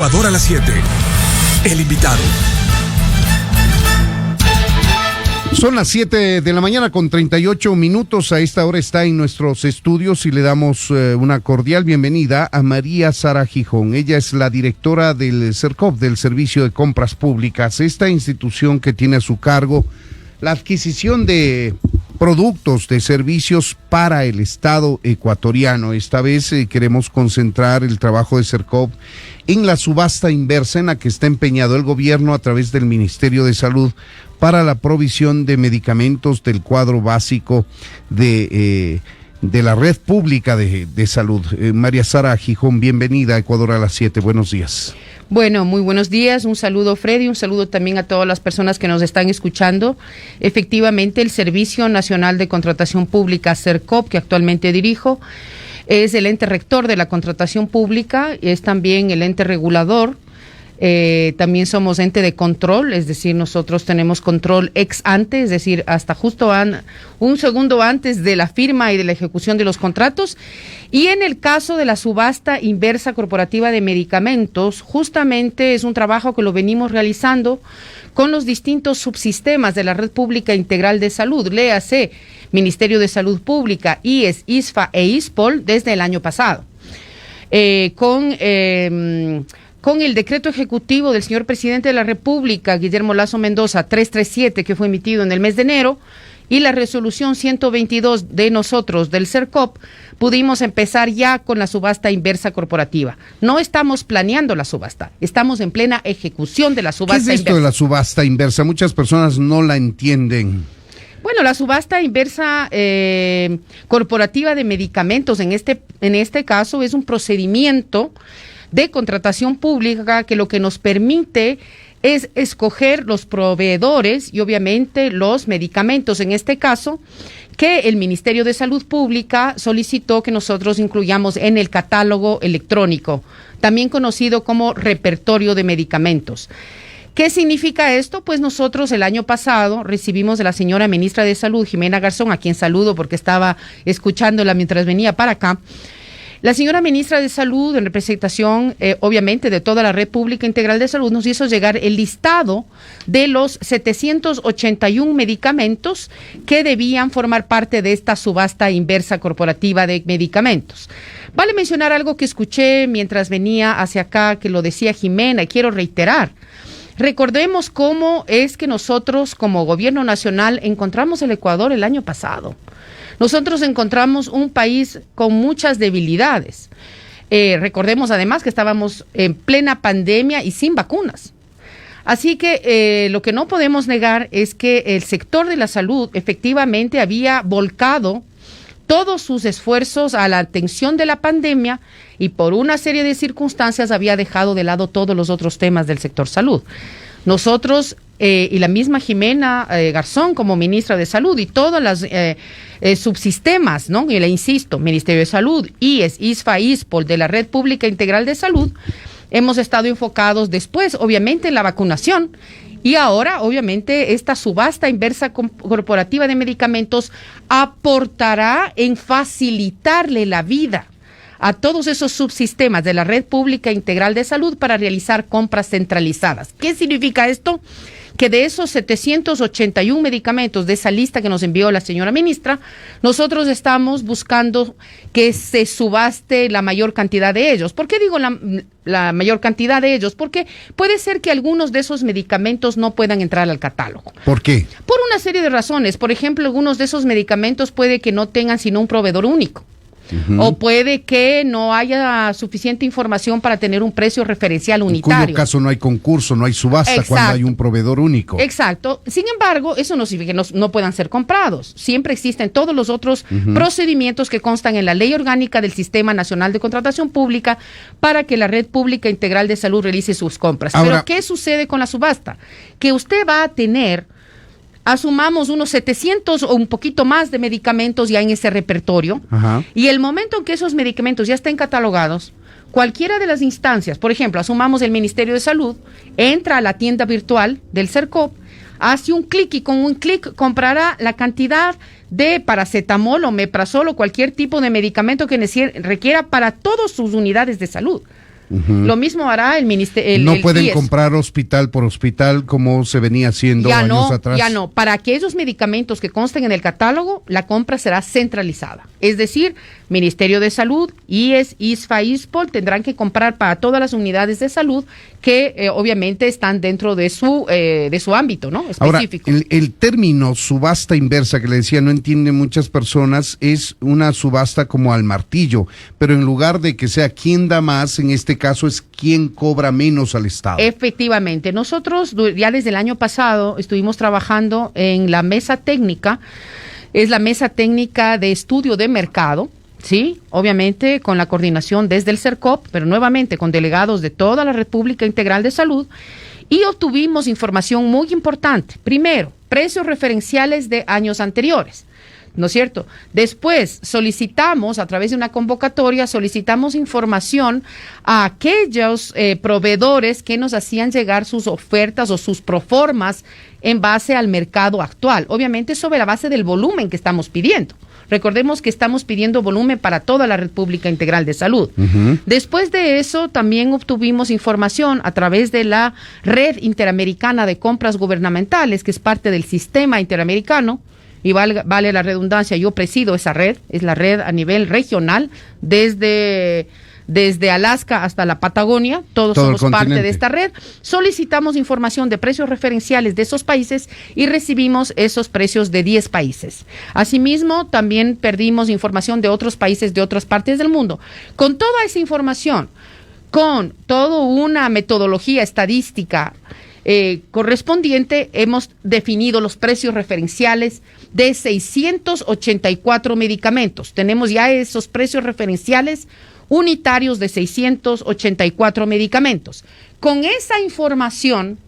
Ecuador a las 7. El invitado. Son las 7 de la mañana con 38 minutos. A esta hora está en nuestros estudios y le damos una cordial bienvenida a María Sara Gijón. Ella es la directora del CERCOP, del Servicio de Compras Públicas, esta institución que tiene a su cargo la adquisición de productos, de servicios para el Estado ecuatoriano. Esta vez queremos concentrar el trabajo de CERCOP en la subasta inversa en la que está empeñado el gobierno a través del Ministerio de Salud para la provisión de medicamentos del cuadro básico de la red pública de salud. María Sara Gijón, bienvenida a Ecuador a las 7. Buenos días. Bueno, muy buenos días. Un saludo, Freddy, un saludo también a todas las personas que nos están escuchando. Efectivamente, el Servicio Nacional de Contratación Pública, CERCOP, que actualmente dirijo, es el ente rector de la contratación pública, es también el ente regulador. También somos ente de control, es decir, nosotros tenemos control ex ante, es decir, hasta justo un segundo antes de la firma y de la ejecución de los contratos. Y en el caso de la subasta inversa corporativa de medicamentos, justamente es un trabajo que lo venimos realizando con los distintos subsistemas de la Red Pública Integral de Salud, léase Ministerio de Salud Pública, IES, ISFA e ISPOL desde el año pasado. Con el decreto ejecutivo del señor presidente de la República, Guillermo Lasso Mendoza, 337, que fue emitido en el mes de enero, y la resolución 122 de nosotros, del CERCOP, pudimos empezar ya con la subasta inversa corporativa. No estamos planeando la subasta, estamos en plena ejecución de la subasta inversa. ¿Qué es esto de la subasta inversa? Muchas personas no la entienden. Bueno, la subasta inversa corporativa de medicamentos, en este caso, es un procedimiento de contratación pública que lo que nos permite es escoger los proveedores y obviamente los medicamentos, en este caso, que el Ministerio de Salud Pública solicitó que nosotros incluyamos en el catálogo electrónico, también conocido como repertorio de medicamentos. ¿Qué significa esto? Pues nosotros el año pasado recibimos de la señora ministra de Salud, Jimena Garzón, a quien saludo porque estaba escuchándola mientras venía para acá. La señora ministra de Salud, en representación, obviamente, de toda la Red Pública Integral de Salud, nos hizo llegar el listado de los 781 medicamentos que debían formar parte de esta subasta inversa corporativa de medicamentos. Vale mencionar algo que escuché mientras venía hacia acá, que lo decía Jimena, y quiero reiterar. Recordemos cómo es que nosotros, como gobierno nacional, encontramos el Ecuador el año pasado. Nosotros encontramos un país con muchas debilidades. Recordemos además que estábamos en plena pandemia y sin vacunas. Así que lo que no podemos negar es que el sector de la salud efectivamente había volcado todos sus esfuerzos a la atención de la pandemia y por una serie de circunstancias había dejado de lado todos los otros temas del sector salud. Nosotros y la misma Jimena Garzón como ministra de Salud y todas las subsistemas, ¿no? Y le insisto, Ministerio de Salud, IES, ISFA, ISPOL, de la Red Pública Integral de Salud, hemos estado enfocados después, obviamente, en la vacunación y ahora, obviamente, esta subasta inversa corporativa de medicamentos aportará en facilitarle la vida a todos esos subsistemas de la Red Pública Integral de Salud para realizar compras centralizadas. ¿Qué significa esto? Que de esos 781 medicamentos de esa lista que nos envió la señora ministra, nosotros estamos buscando que se subaste la mayor cantidad de ellos. ¿Por qué digo la mayor cantidad de ellos? Porque puede ser que algunos de esos medicamentos no puedan entrar al catálogo. ¿Por qué? Por una serie de razones. Por ejemplo, algunos de esos medicamentos puede que no tengan sino un proveedor único. O puede que no haya suficiente información para tener un precio referencial unitario. En cuyo caso no hay concurso, no hay subasta. Exacto. Cuando hay un proveedor único. Exacto. Sin embargo, eso no significa que no puedan ser comprados. Siempre existen todos los otros procedimientos que constan en la Ley Orgánica del Sistema Nacional de Contratación Pública para que la Red Pública Integral de Salud realice sus compras. Ahora, pero ¿qué sucede con la subasta? Que usted va a tener, asumamos unos 700 o un poquito más de medicamentos ya en ese repertorio. Ajá. Y el momento en que esos medicamentos ya estén catalogados, cualquiera de las instancias, por ejemplo, asumamos el Ministerio de Salud, entra a la tienda virtual del CERCOP, hace un clic y con un clic comprará la cantidad de paracetamol o meprazol o cualquier tipo de medicamento que requiera para todas sus unidades de salud. Lo mismo hará el ministerio. No pueden comprar hospital por hospital como se venía haciendo años atrás. Ya no. Para aquellos medicamentos que consten en el catálogo, la compra será centralizada. Es decir, Ministerio de Salud, IES, ISFA, ISPOL tendrán que comprar para todas las unidades de salud que obviamente están dentro de su ámbito, ¿no? Específico. Ahora, el término subasta inversa que le decía no entienden muchas personas, es una subasta como al martillo, pero en lugar de que sea quien da más, en este caso es quien cobra menos al Estado. Efectivamente, nosotros ya desde el año pasado estuvimos trabajando en la mesa técnica, es la mesa técnica de estudio de mercado, sí, obviamente con la coordinación desde el CERCOP, pero nuevamente con delegados de toda la República Integral de Salud, y obtuvimos información muy importante. Primero, precios referenciales de años anteriores, ¿no es cierto? Después solicitamos, a través de una convocatoria, solicitamos información a aquellos proveedores que nos hacían llegar sus ofertas o sus proformas en base al mercado actual, obviamente sobre la base del volumen que estamos pidiendo. Recordemos que estamos pidiendo volumen para toda la República Integral de Salud. Después de eso, también obtuvimos información a través de la Red Interamericana de Compras Gubernamentales, que es parte del sistema interamericano, y vale la redundancia, yo presido esa red, es la red a nivel regional, desde Alaska hasta la Patagonia, todos somos parte de esta red. Solicitamos información de precios referenciales de esos países y recibimos esos precios de 10 países. Asimismo, también perdimos información de otros países de otras partes del mundo. Con toda esa información, con toda una metodología estadística correspondiente, hemos definido los precios referenciales de 684 medicamentos. Tenemos ya esos precios referenciales unitarios de 684 medicamentos. Con esa información,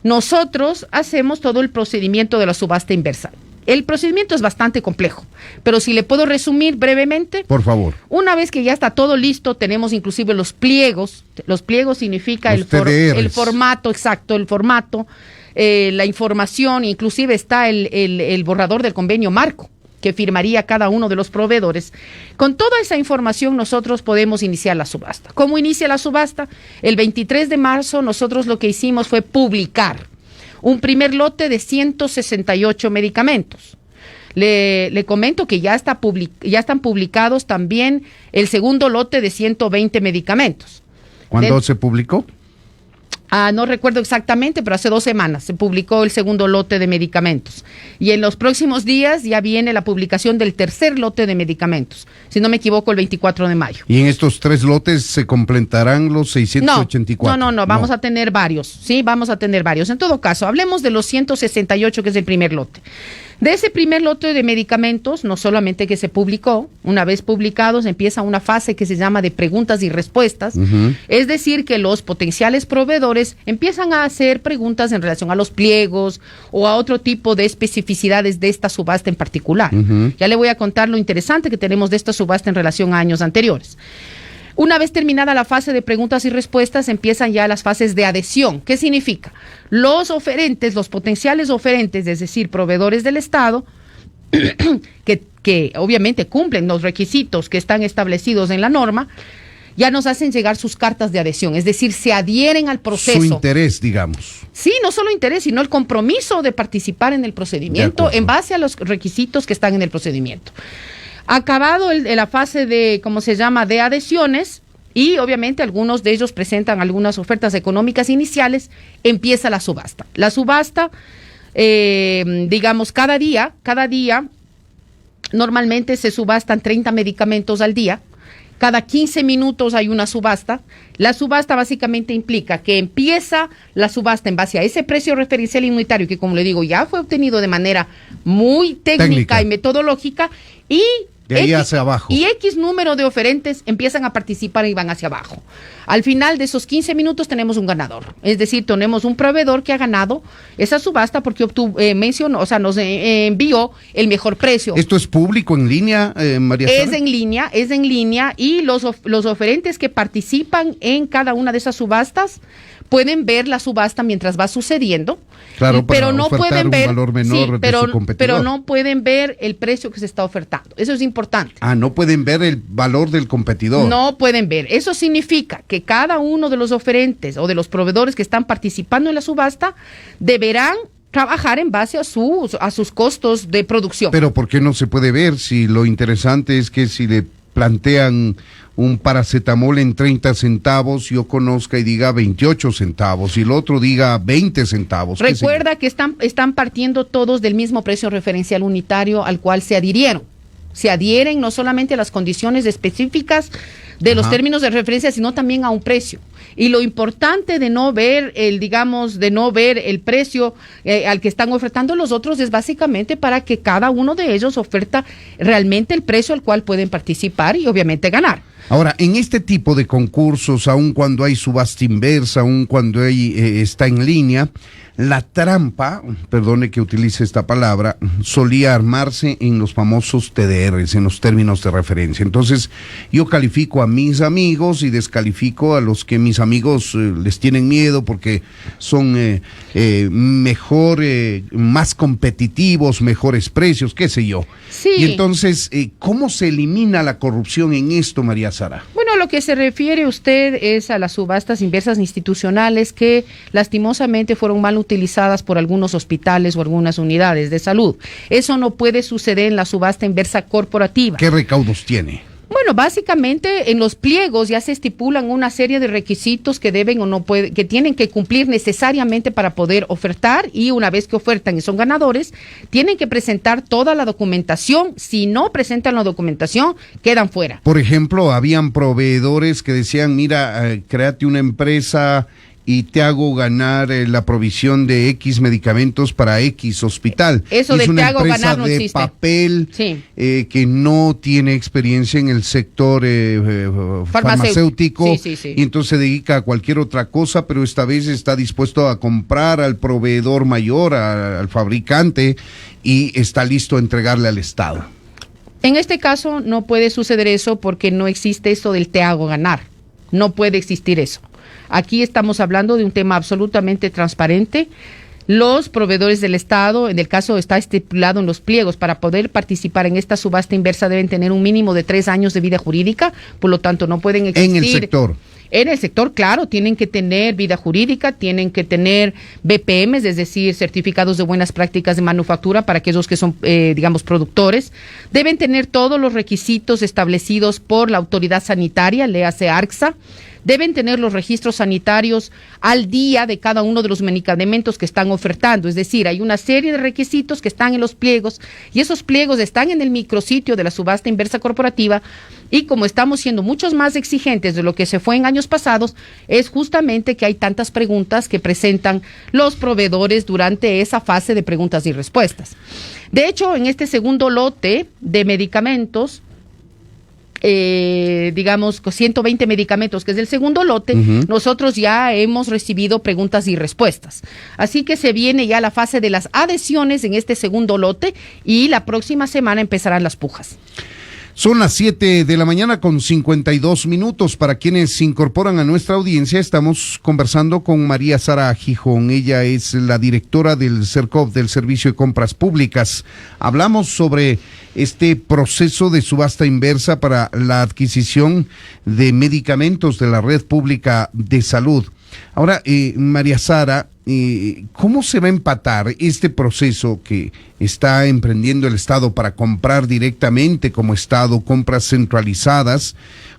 nosotros hacemos todo el procedimiento de la subasta inversa. El procedimiento es bastante complejo, pero si le puedo resumir brevemente. Por favor. Una vez que ya está todo listo, tenemos inclusive los pliegos. Los pliegos significa el formato, exacto, el formato, la información, inclusive está el borrador del convenio marco que firmaría cada uno de los proveedores. Con toda esa información nosotros podemos iniciar la subasta. ¿Cómo inicia la subasta? El 23 de marzo nosotros lo que hicimos fue publicar un primer lote de 168 medicamentos. Le comento que ya están publicados también el segundo lote de 120 medicamentos. ¿Cuándo se publicó? No recuerdo exactamente, pero hace 2 semanas se publicó el segundo lote de medicamentos. Y en los próximos días ya viene la publicación del tercer lote de medicamentos, si no me equivoco, el 24 de mayo. ¿Y en estos 3 lotes se completarán los 684? No, vamos a tener varios, sí, vamos a tener varios. En todo caso, hablemos de los 168, que es el primer lote. De ese primer lote de medicamentos, no solamente que se publicó, una vez publicados empieza una fase que se llama de preguntas y respuestas, es decir, que los potenciales proveedores empiezan a hacer preguntas en relación a los pliegos o a otro tipo de especificidades de esta subasta en particular. Ya le voy a contar lo interesante que tenemos de esta subasta en relación a años anteriores. Una vez terminada la fase de preguntas y respuestas, empiezan ya las fases de adhesión. ¿Qué significa? Los oferentes, los potenciales oferentes, es decir, proveedores del Estado, que obviamente cumplen los requisitos que están establecidos en la norma, ya nos hacen llegar sus cartas de adhesión, es decir, se adhieren al proceso. Su interés, digamos. Sí, no solo interés, sino el compromiso de participar en el procedimiento en base a los requisitos que están en el procedimiento. Acabado la fase de, ¿cómo se llama?, de adhesiones, y obviamente algunos de ellos presentan algunas ofertas económicas iniciales, empieza la subasta. La subasta, digamos, cada día, normalmente se subastan 30 medicamentos al día. Cada 15 minutos hay una subasta. La subasta básicamente implica que empieza la subasta en base a ese precio referencial unitario que, como le digo, ya fue obtenido de manera muy técnica y metodológica, y de ahí hacia abajo. Y X número de oferentes empiezan a participar y van hacia abajo. Al final de esos 15 minutos tenemos un ganador. Es decir, tenemos un proveedor que ha ganado esa subasta porque nos envió el mejor precio. ¿Esto es público en línea, María Sara? Es en línea, y los oferentes que participan en cada una de esas subastas pueden ver la subasta mientras va sucediendo. Claro, pero no pueden ver un valor menor de su competidor. Pero no pueden ver el precio que se está ofertando. Eso es importante. importante. No pueden ver el valor del competidor. No pueden ver. Eso significa que cada uno de los oferentes o de los proveedores que están participando en la subasta deberán trabajar en base a sus costos de producción. Pero ¿por qué no se puede ver si lo interesante es que si le plantean un paracetamol en 30 centavos, yo conozca y diga 28 centavos y el otro diga 20 centavos? Recuerda que están partiendo todos del mismo precio referencial unitario al cual se adhirieron. Se adhieren no solamente a las condiciones específicas de los términos de referencia, sino también a un precio. Y lo importante de no ver el precio al que están ofertando los otros es básicamente para que cada uno de ellos oferta realmente el precio al cual pueden participar y obviamente ganar. Ahora, en este tipo de concursos, aun cuando hay subasta inversa, aun cuando está en línea, la trampa, perdone que utilice esta palabra, solía armarse en los famosos TDRs, en los términos de referencia. Entonces, yo califico a mis amigos y descalifico a los que mis amigos les tienen miedo porque son más competitivos, mejores precios, qué sé yo. Sí. Y entonces, ¿cómo se elimina la corrupción en esto, María Sara? Bueno, lo que se refiere usted es a las subastas inversas institucionales que lastimosamente fueron mal utilizadas por algunos hospitales o algunas unidades de salud. Eso no puede suceder en la subasta inversa corporativa. ¿Qué recaudos tiene? Bueno, básicamente en los pliegos ya se estipulan una serie de requisitos que que tienen que cumplir necesariamente para poder ofertar, y una vez que ofertan y son ganadores, tienen que presentar toda la documentación. Si no presentan la documentación, quedan fuera. Por ejemplo, habían proveedores que decían, mira, créate una empresa y te hago ganar la provisión de X medicamentos para X hospital. Eso de te hago ganar no existe. Es una empresa de papel Sí. Que no tiene experiencia en el sector farmacéutico. Sí. Y entonces se dedica a cualquier otra cosa, pero esta vez está dispuesto a comprar al proveedor mayor, al fabricante, y está listo a entregarle al Estado. En este caso no puede suceder eso porque no existe eso del te hago ganar. No puede existir eso. Aquí estamos hablando de un tema absolutamente transparente. Los proveedores del Estado, en el caso está estipulado en los pliegos, para poder participar en esta subasta inversa deben tener un mínimo de 3 años de vida jurídica, por lo tanto no pueden existir. En el sector. En el sector, claro, tienen que tener vida jurídica, tienen que tener BPMs, es decir, certificados de buenas prácticas de manufactura para aquellos que son, productores. Deben tener todos los requisitos establecidos por la autoridad sanitaria, léase ARCSA. Deben tener los registros sanitarios al día de cada uno de los medicamentos que están ofertando. Es decir, hay una serie de requisitos que están en los pliegos y esos pliegos están en el micrositio de la subasta inversa corporativa, y como estamos siendo muchos más exigentes de lo que se fue en años pasados, es justamente que hay tantas preguntas que presentan los proveedores durante esa fase de preguntas y respuestas. De hecho, en este segundo lote de medicamentos, 120 medicamentos, que es el segundo lote, nosotros ya hemos recibido preguntas y respuestas. Así que se viene ya la fase de las adhesiones en este segundo lote y la próxima semana empezarán las pujas. Son las 7 de la mañana con 52 minutos. Para quienes se incorporan a nuestra audiencia, estamos conversando con María Sara Gijón. Ella es la directora del CERCOP, del Servicio de Compras Públicas. Hablamos sobre este proceso de subasta inversa para la adquisición de medicamentos de la red pública de salud. Ahora, María Sara, ¿cómo se va a empatar este proceso que está emprendiendo el Estado para comprar directamente como Estado, compras centralizadas,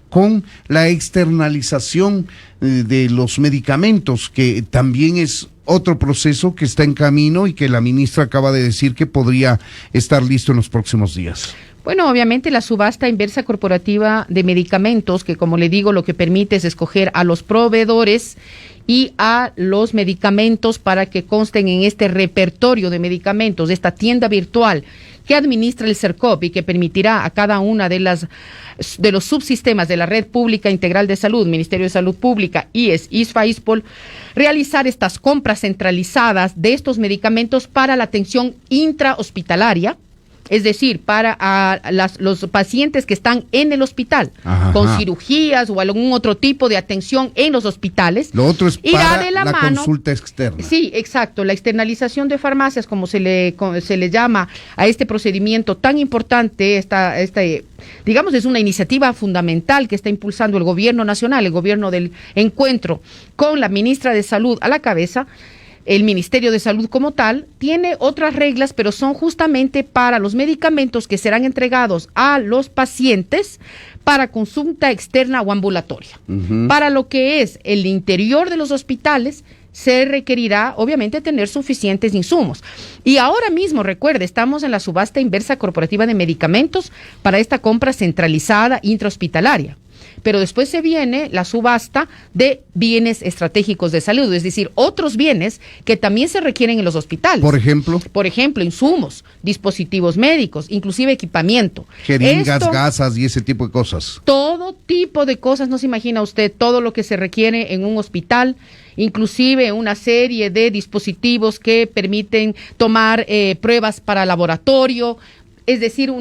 con la externalización de los medicamentos, que también es otro proceso que está en camino y que la ministra acaba de decir que podría estar listo en los próximos días? Bueno, obviamente la subasta inversa corporativa de medicamentos, que como le digo, lo que permite es escoger a los proveedores y a los medicamentos para que consten en este repertorio de medicamentos, esta tienda virtual que administra el CERCOP y que permitirá a cada una de los subsistemas de la Red Pública Integral de Salud, Ministerio de Salud Pública, IES, ISFA, ISPOL, realizar estas compras centralizadas de estos medicamentos para la atención intrahospitalaria. Es decir, para los pacientes que están en el hospital, con cirugías o algún otro tipo de atención en los hospitales. Lo otro es para la consulta externa. Sí, exacto. La externalización de farmacias, como se le llama a este procedimiento tan importante, digamos, es una iniciativa fundamental que está impulsando el gobierno nacional, el gobierno del encuentro, con la ministra de Salud a la cabeza. El Ministerio de Salud como tal tiene otras reglas, pero son justamente para los medicamentos que serán entregados a los pacientes para consulta externa o ambulatoria. Para lo que es el interior de los hospitales, se requerirá, obviamente, tener suficientes insumos. Y ahora mismo, recuerde, estamos en la subasta inversa corporativa de medicamentos para esta compra centralizada intrahospitalaria. Pero después se viene la subasta de bienes estratégicos de salud, es decir, otros bienes que también se requieren en los hospitales. Por ejemplo, insumos, dispositivos médicos, inclusive equipamiento. Jeringas, gasas y ese tipo de cosas. Todo tipo de cosas, no se imagina usted, todo lo que se requiere en un hospital, inclusive una serie de dispositivos que permiten tomar pruebas para laboratorio. Es decir,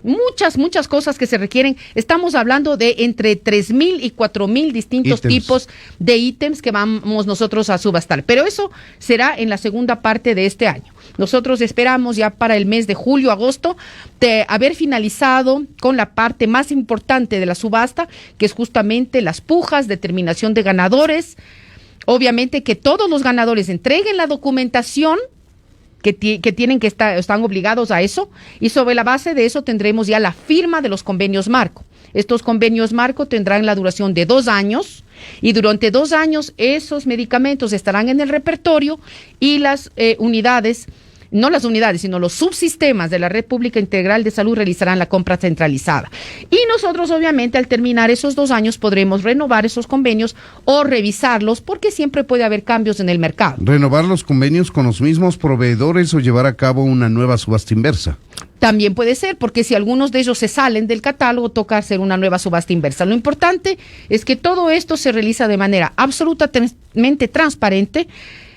muchas cosas que se requieren. Estamos hablando de entre 3,000 y 4,000 distintos tipos de ítems que vamos nosotros a subastar. Pero eso será en la segunda parte de este año. Nosotros esperamos ya para el mes de julio, agosto, de haber finalizado con la parte más importante de la subasta, que es justamente las pujas, determinación de ganadores. Obviamente que todos los ganadores entreguen la documentación que tienen que están obligados a eso, y sobre la base de eso tendremos ya la firma de los convenios marco. Estos convenios marco tendrán la duración de 2 años, y durante 2 años esos medicamentos estarán en el repertorio, y las unidades, no las unidades, sino los subsistemas de la Red Pública Integral de Salud realizarán la compra centralizada. Y nosotros, obviamente, al terminar esos 2 años, podremos renovar esos convenios o revisarlos, porque siempre puede haber cambios en el mercado. ¿Renovar los convenios con los mismos proveedores o llevar a cabo una nueva subasta inversa? También puede ser, porque si algunos de ellos se salen del catálogo, toca hacer una nueva subasta inversa. Lo importante es que todo esto se realiza de manera absolutamente transparente,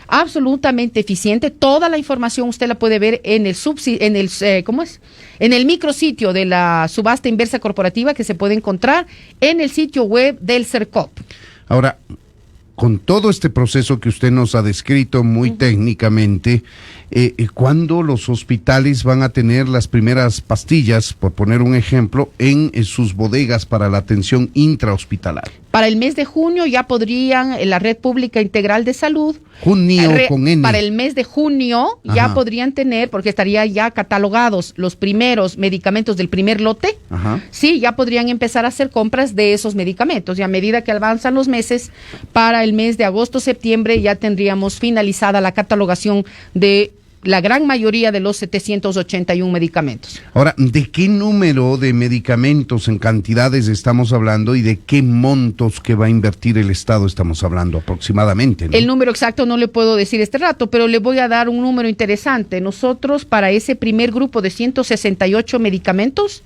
absolutamente eficiente. Toda la información usted la puede ver en el micrositio de la subasta inversa corporativa, que se puede encontrar en el sitio web del CERCOP. Ahora, con todo este proceso que usted nos ha descrito muy técnicamente, ¿cuándo los hospitales van a tener las primeras pastillas, por poner un ejemplo, en sus bodegas para la atención intrahospitalaria? Para el mes de junio ya podrían, la Red Pública Integral de Salud, con N. Para el mes de junio ya podrían tener, porque estarían ya catalogados los primeros medicamentos del primer lote. Sí, ya podrían empezar a hacer compras de esos medicamentos, y a medida que avanzan los meses, para el mes de agosto, septiembre, ya tendríamos finalizada la catalogación de la gran mayoría de los 781 medicamentos. Ahora, ¿de qué número de medicamentos en cantidades estamos hablando y de qué montos que va a invertir el Estado estamos hablando aproximadamente, ¿no? El número exacto no le puedo decir este rato, pero le voy a dar un número interesante. Nosotros, para ese primer grupo de 168 medicamentos,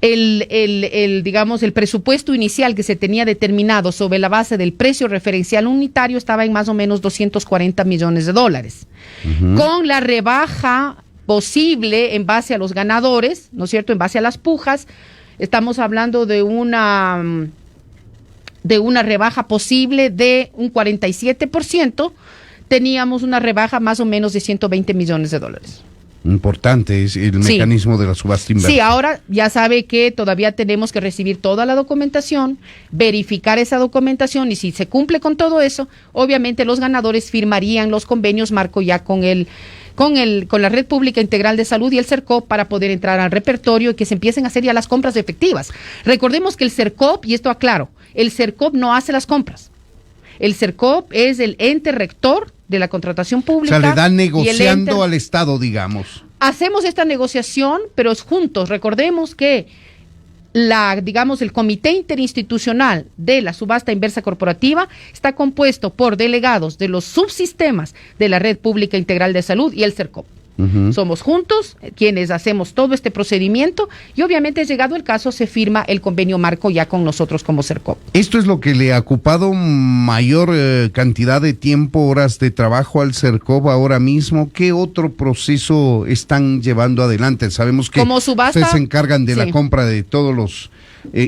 digamos, el presupuesto inicial que se tenía determinado sobre la base del precio referencial unitario estaba en más o menos $240 millones. Con la rebaja posible en base a los ganadores, ¿no es cierto?, en base a las pujas, estamos hablando de una rebaja posible de un 47%, teníamos una rebaja más o menos de $120 millones. Importante es el mecanismo de la subasta inversa. Sí, ahora ya sabe que todavía tenemos que recibir toda la documentación, verificar esa documentación, y si se cumple con todo eso, obviamente los ganadores firmarían los convenios marco ya con la Red Pública Integral de Salud y el CERCOP, para poder entrar al repertorio y que se empiecen a hacer ya las compras efectivas. Recordemos que el CERCOP, y esto aclaro, el CERCOP no hace las compras. El CERCOP es el ente rector de la contratación pública. O sea, le dan negociando al Estado, digamos. Hacemos esta negociación, pero es juntos. Recordemos que el comité interinstitucional de la subasta inversa corporativa está compuesto por delegados de los subsistemas de la Red Pública Integral de Salud y el CERCOP. Somos juntos quienes hacemos todo este procedimiento y obviamente llegado el caso se firma el convenio marco ya con nosotros como CERCOP. ¿Esto es lo que le ha ocupado mayor cantidad de tiempo, horas de trabajo al CERCOP ahora mismo? ¿Qué otro proceso están llevando adelante? Sabemos que como subasta, ustedes se encargan de la compra de todos los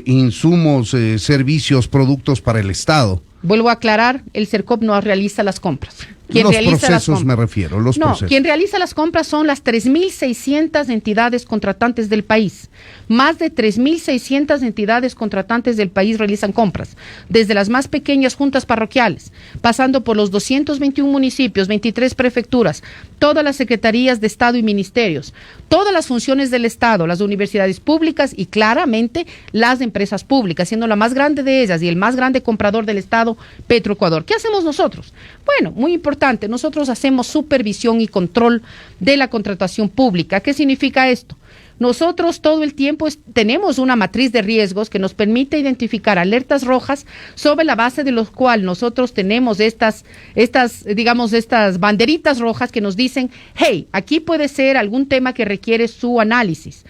insumos, servicios, productos para el Estado. Vuelvo a aclarar, el CERCOP no realiza las compras. Los procesos me refiero, los procesos. Quien realiza las compras son las 3.600 entidades contratantes del país. Más de 3.600 entidades contratantes del país realizan compras, desde las más pequeñas juntas parroquiales, pasando por los 221 municipios, 23 prefecturas, todas las secretarías de Estado y ministerios, todas las funciones del Estado, las universidades públicas y claramente las empresas públicas, siendo la más grande de ellas y el más grande comprador del Estado, Petroecuador. ¿Qué hacemos nosotros? Bueno, muy importante, nosotros hacemos supervisión y control de la contratación pública. ¿Qué significa esto? Nosotros todo el tiempo tenemos una matriz de riesgos que nos permite identificar alertas rojas sobre la base de los cuales nosotros tenemos estas banderitas rojas que nos dicen, hey, aquí puede ser algún tema que requiere su análisis.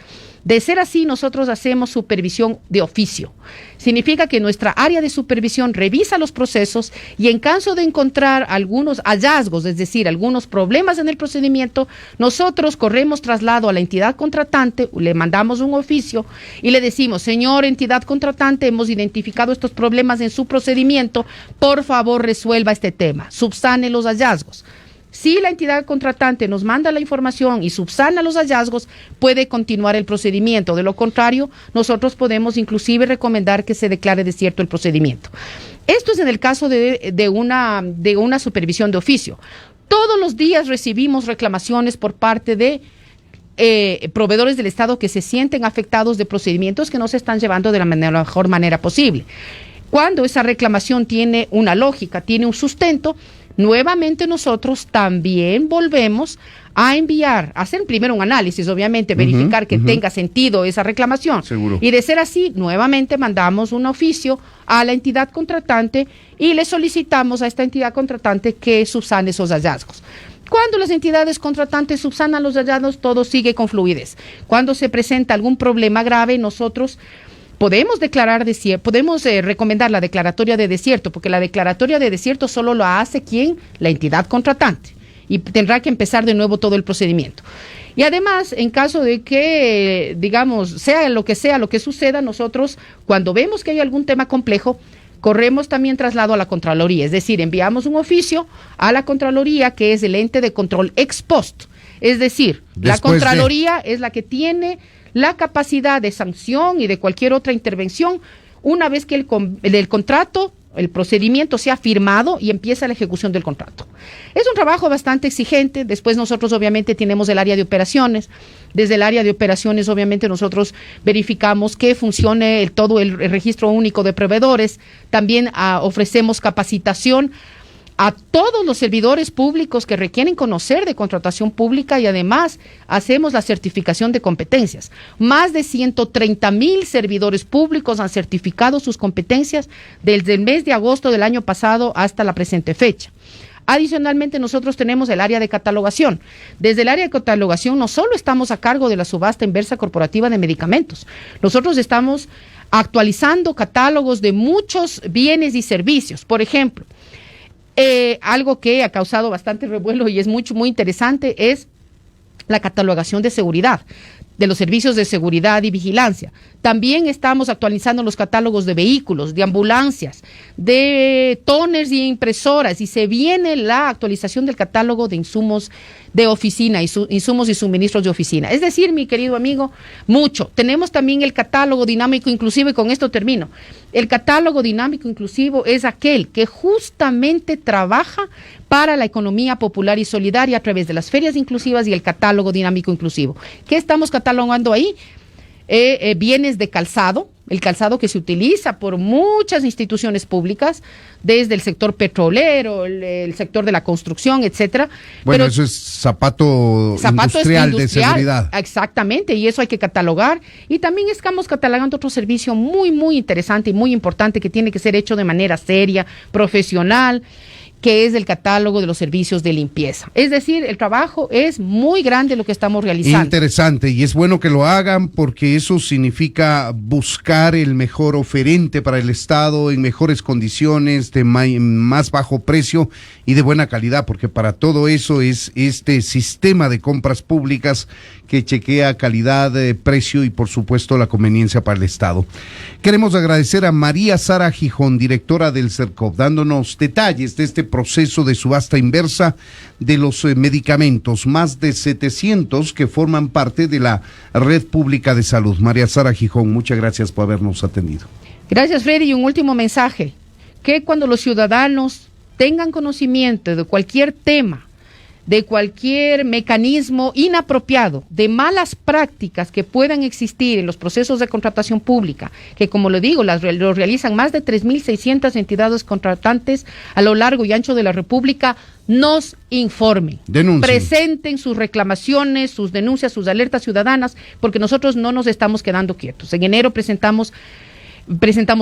De ser así, nosotros hacemos supervisión de oficio. Significa que nuestra área de supervisión revisa los procesos y en caso de encontrar algunos hallazgos, es decir, algunos problemas en el procedimiento, nosotros corremos traslado a la entidad contratante, le mandamos un oficio y le decimos, señor entidad contratante, hemos identificado estos problemas en su procedimiento, por favor resuelva este tema, subsane los hallazgos. Si la entidad contratante nos manda la información y subsana los hallazgos, puede continuar el procedimiento. De lo contrario, nosotros podemos inclusive recomendar que se declare desierto el procedimiento. Esto es en el caso de una supervisión de oficio. Todos los días recibimos reclamaciones por parte de proveedores del Estado que se sienten afectados de procedimientos que no se están llevando de la mejor manera posible. Cuando esa reclamación tiene una lógica, tiene un sustento, nuevamente nosotros también volvemos a hacer primero un análisis, obviamente, verificar que tenga sentido esa reclamación. Seguro. Y de ser así, nuevamente mandamos un oficio a la entidad contratante y le solicitamos a esta entidad contratante que subsane esos hallazgos. Cuando las entidades contratantes subsanan los hallazgos, todo sigue con fluidez. Cuando se presenta algún problema grave, nosotros podemos declarar desierto, podemos recomendar la declaratoria de desierto, porque la declaratoria de desierto solo lo hace la entidad contratante, y tendrá que empezar de nuevo todo el procedimiento. Y además, en caso de que, sea lo que suceda, nosotros, cuando vemos que hay algún tema complejo, corremos también traslado a la Contraloría, es decir, enviamos un oficio a la Contraloría, que es el ente de control ex post, es decir, la Contraloría es la que tiene la capacidad de sanción y de cualquier otra intervención una vez que el contrato, el procedimiento sea firmado y empieza la ejecución del contrato. Es un trabajo bastante exigente. Después nosotros obviamente tenemos el área de operaciones. Desde el área de operaciones obviamente nosotros verificamos que funcione todo el registro único de proveedores. También ofrecemos capacitación a todos los servidores públicos que requieren conocer de contratación pública y además hacemos la certificación de competencias. Más de 130,000 servidores públicos han certificado sus competencias desde el mes de agosto del año pasado hasta la presente fecha. Adicionalmente, nosotros tenemos el área de catalogación. Desde el área de catalogación no solo estamos a cargo de la subasta inversa corporativa de medicamentos, nosotros estamos actualizando catálogos de muchos bienes y servicios. Por ejemplo, algo que ha causado bastante revuelo y es muy interesante es la catalogación de seguridad, de los servicios de seguridad y vigilancia. También estamos actualizando los catálogos de vehículos, de ambulancias, de toners y impresoras, y se viene la actualización del catálogo de insumos de oficina, insumos y suministros de oficina. Es decir, mi querido amigo, mucho. Tenemos también el catálogo dinámico inclusivo, y con esto termino. El catálogo dinámico inclusivo es aquel que justamente trabaja para la economía popular y solidaria a través de las ferias inclusivas y el catálogo dinámico inclusivo. ¿Qué estamos catalogando ahí? Bienes de calzado, el calzado que se utiliza por muchas instituciones públicas, desde el sector petrolero, el sector de la construcción, etcétera. Bueno, eso es zapato industrial de seguridad. Exactamente, y eso hay que catalogar. Y también estamos catalogando otro servicio muy interesante y muy importante que tiene que ser hecho de manera seria, profesional. que es el catálogo de los servicios de limpieza. Es decir, el trabajo es muy grande lo que estamos realizando. Interesante, y es bueno que lo hagan porque eso significa buscar el mejor oferente para el Estado en mejores condiciones, de más bajo precio y de buena calidad, porque para todo eso es este sistema de compras públicas que chequea calidad, precio y por supuesto la conveniencia para el Estado. Queremos agradecer a María Sara Gijón, directora del CERCOP, dándonos detalles de este proceso de subasta inversa de los medicamentos, más de 700 que forman parte de la red pública de salud. María Sara Gijón, muchas gracias por habernos atendido. Gracias, Freddy, y un último mensaje, que cuando los ciudadanos tengan conocimiento de cualquier tema, de cualquier mecanismo inapropiado, de malas prácticas que puedan existir en los procesos de contratación pública, que como lo digo, lo realizan más de 3.600 entidades contratantes a lo largo y ancho de la República, nos informen, presenten sus reclamaciones, sus denuncias, sus alertas ciudadanas, porque nosotros no nos estamos quedando quietos. En enero presentamos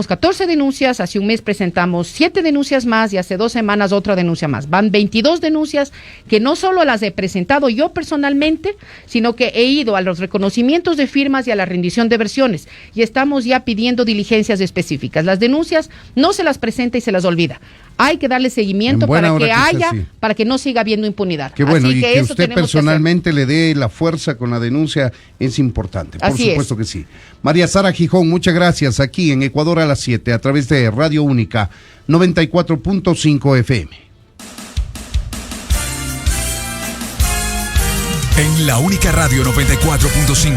14 denuncias, hace un mes presentamos 7 denuncias más y hace 2 semanas otra denuncia más. Van 22 denuncias que no solo las he presentado yo personalmente, sino que he ido a los reconocimientos de firmas y a la rendición de versiones y estamos ya pidiendo diligencias específicas. Las denuncias no se las presenta y se las olvida. Hay que darle seguimiento para que no siga habiendo impunidad. Qué bueno, así y que usted personalmente que le dé la fuerza con la denuncia es importante. Por así supuesto que sí. María Sara Gijón, muchas gracias. Aquí en Ecuador a las 7 a través de Radio Única 94.5 FM. En la Única Radio 94.5.